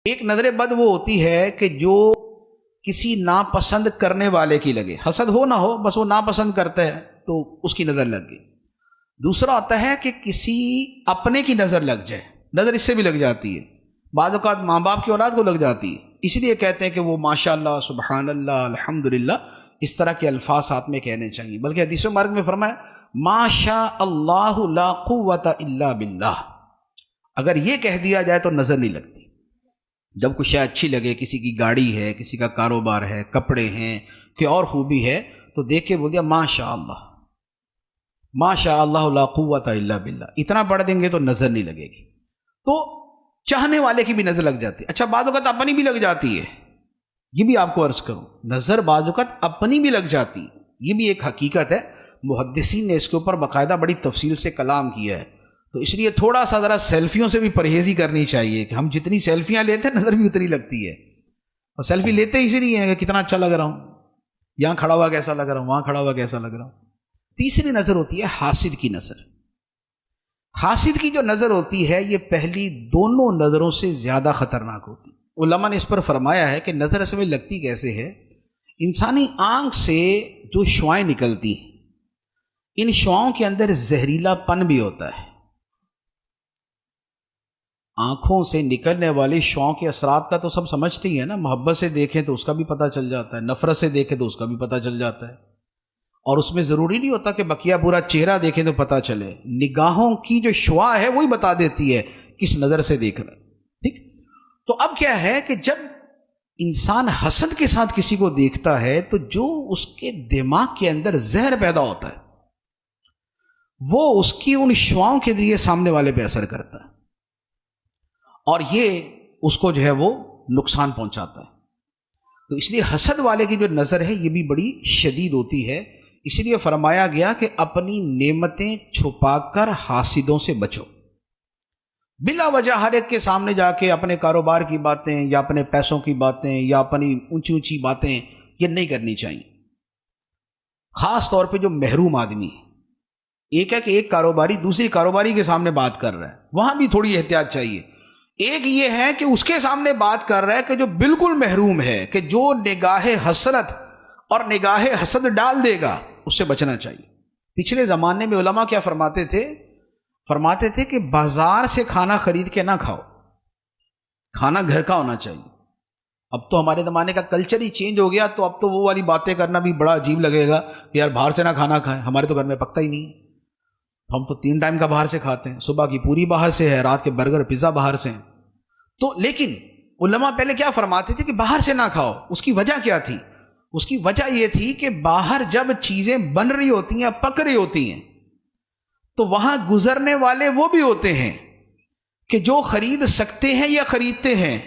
ایک نظر بد وہ ہوتی ہے کہ جو کسی ناپسند کرنے والے کی لگے، حسد ہو نہ ہو، بس وہ ناپسند کرتا ہے تو اس کی نظر لگ گئی۔ دوسرا ہوتا ہے کہ کسی اپنے کی نظر لگ جائے، نظر اس سے بھی لگ جاتی ہے، بعض اوقات ماں باپ کی اولاد کو لگ جاتی ہے، اس لیے کہتے ہیں کہ وہ ماشاءاللہ، سبحان اللہ، الحمدللہ، اس طرح کے الفاظ ساتھ میں کہنے چاہیے۔ بلکہ حدیث مبارک میں فرمایا ما شاء اللہ لا قوت الا باللہ، اگر یہ کہہ دیا جائے تو نظر نہیں لگتی۔ جب کچھ شے اچھی لگے، کسی کی گاڑی ہے، کسی کا کاروبار ہے، کپڑے ہیں، کوئی اور خوبی ہے، تو دیکھ کے بول دیا ما شاء اللہ، ما شاء اللہ لا قوت الا باللہ، اتنا پڑھ دیں گے تو نظر نہیں لگے گی۔ تو چاہنے والے کی بھی نظر لگ جاتی ہے۔ اچھا، بعض اوقات اپنی بھی لگ جاتی ہے، یہ بھی آپ کو عرض کروں، نظر بعض اوقات اپنی بھی لگ جاتی ہے، یہ بھی ایک حقیقت ہے۔ محدثین نے اس کے اوپر باقاعدہ بڑی تفصیل سے کلام کیا ہے، تو اس لیے تھوڑا سا ذرا سیلفیوں سے بھی پرہیزی کرنی چاہیے کہ ہم جتنی سیلفیاں لیتے ہیں نظر بھی اتنی لگتی ہے، اور سیلفی لیتے اسی لیے ہیں کہ کتنا اچھا لگ رہا ہوں، یہاں کھڑا ہوا کیسا لگ رہا ہوں، وہاں کھڑا ہوا کیسا لگ رہا ہوں۔ تیسری نظر ہوتی ہے حاسد کی نظر۔ حاسد کی جو نظر ہوتی ہے یہ پہلی دونوں نظروں سے زیادہ خطرناک ہوتی ہے۔ علماء نے اس پر فرمایا ہے کہ نظر اصل میں لگتی کیسے ہے؟ انسانی آنکھ سے جو شعاعیں نکلتی ہیں، ان شعاؤں کے اندر زہریلا پن بھی ہوتا ہے۔ آنکھوں سے نکلنے والی شعاؤں کے اثرات کا تو سب سمجھتے ہی ہیں نا، محبت سے دیکھیں تو اس کا بھی پتہ چل جاتا ہے، نفرت سے دیکھیں تو اس کا بھی پتہ چل جاتا ہے، اور اس میں ضروری نہیں ہوتا کہ بقیہ پورا چہرہ دیکھیں تو پتہ چلے، نگاہوں کی جو شعاع ہے وہی بتا دیتی ہے کس نظر سے دیکھ رہا ہے۔ ٹھیک، تو اب کیا ہے کہ جب انسان حسد کے ساتھ کسی کو دیکھتا ہے تو جو اس کے دماغ کے اندر زہر پیدا ہوتا ہے وہ اس کی ان شعاؤں کے ذریعے سامنے والے پہ اثر کرتا ہے، اور یہ اس کو جو ہے وہ نقصان پہنچاتا ہے۔ تو اس لیے حسد والے کی جو نظر ہے یہ بھی بڑی شدید ہوتی ہے، اس لیے فرمایا گیا کہ اپنی نعمتیں چھپا کر حاسدوں سے بچو۔ بلا وجہ ہر ایک کے سامنے جا کے اپنے کاروبار کی باتیں یا اپنے پیسوں کی باتیں یا اپنی اونچی اونچی باتیں یہ نہیں کرنی چاہیے، خاص طور پہ جو محروم آدمی ہے۔ ایک ہے کہ ایک کاروباری دوسری کاروباری کے سامنے بات کر رہا ہے، وہاں بھی تھوڑی احتیاط چاہیے۔ ایک یہ ہے کہ اس کے سامنے بات کر رہا ہے کہ جو بالکل محروم ہے، کہ جو نگاہ حسرت اور نگاہ حسد ڈال دے گا، اس سے بچنا چاہیے۔ پچھلے زمانے میں علماء کیا فرماتے تھے کہ بازار سے کھانا خرید کے نہ کھاؤ، کھانا گھر کا ہونا چاہیے۔ اب تو ہمارے زمانے کا کلچر ہی چینج ہو گیا، تو اب تو وہ والی باتیں کرنا بھی بڑا عجیب لگے گا کہ یار باہر سے نہ کھانا کھائیں، ہمارے تو گھر میں پکتا ہی نہیں ہے، ہم تو 3 ٹائم کا باہر سے کھاتے ہیں، صبح کی پوری باہر سے ہے، رات کے برگر پیزا باہر سے ہیں۔ تو لیکن علماء پہلے کیا فرماتے تھے کہ باہر سے نہ کھاؤ، اس کی وجہ کیا تھی؟ اس کی وجہ یہ تھی کہ باہر جب چیزیں بن رہی ہوتی ہیں، پک رہی ہوتی ہیں، تو وہاں گزرنے والے وہ بھی ہوتے ہیں کہ جو خرید سکتے ہیں یا خریدتے ہیں،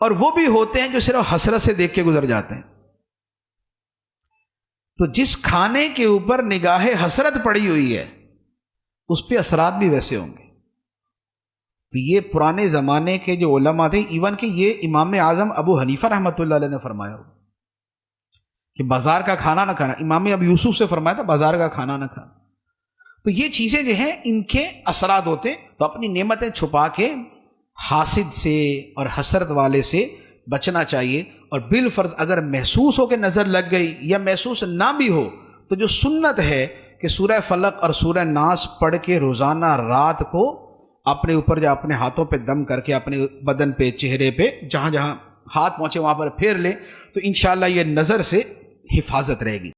اور وہ بھی ہوتے ہیں جو صرف حسرت سے دیکھ کے گزر جاتے ہیں۔ تو جس کھانے کے اوپر نگاہ حسرت پڑی ہوئی ہے اس پہ اثرات بھی ویسے ہوں گے۔ تو یہ پرانے زمانے کے جو علماء تھے، ایون کہ یہ امام اعظم ابو حنیفہ رحمۃ اللہ علیہ نے فرمایا ہو کہ بازار کا کھانا نہ کھانا، امام ابو یوسف سے فرمایا تھا بازار کا کھانا نہ کھانا۔ تو یہ چیزیں جو ہیں ان کے اثرات ہوتے، تو اپنی نعمتیں چھپا کے حاسد سے اور حسرت والے سے بچنا چاہیے، اور بالفرض اگر محسوس ہو کہ نظر لگ گئی یا محسوس نہ بھی ہو تو جو سنت ہے کہ سورہ فلق اور سورہ ناس پڑھ کے روزانہ رات کو اپنے اوپر یا اپنے ہاتھوں پہ دم کر کے اپنے بدن پہ، چہرے پہ، جہاں جہاں ہاتھ پہنچے وہاں پر پھیر لیں، تو انشاءاللہ یہ نظر سے حفاظت رہے گی۔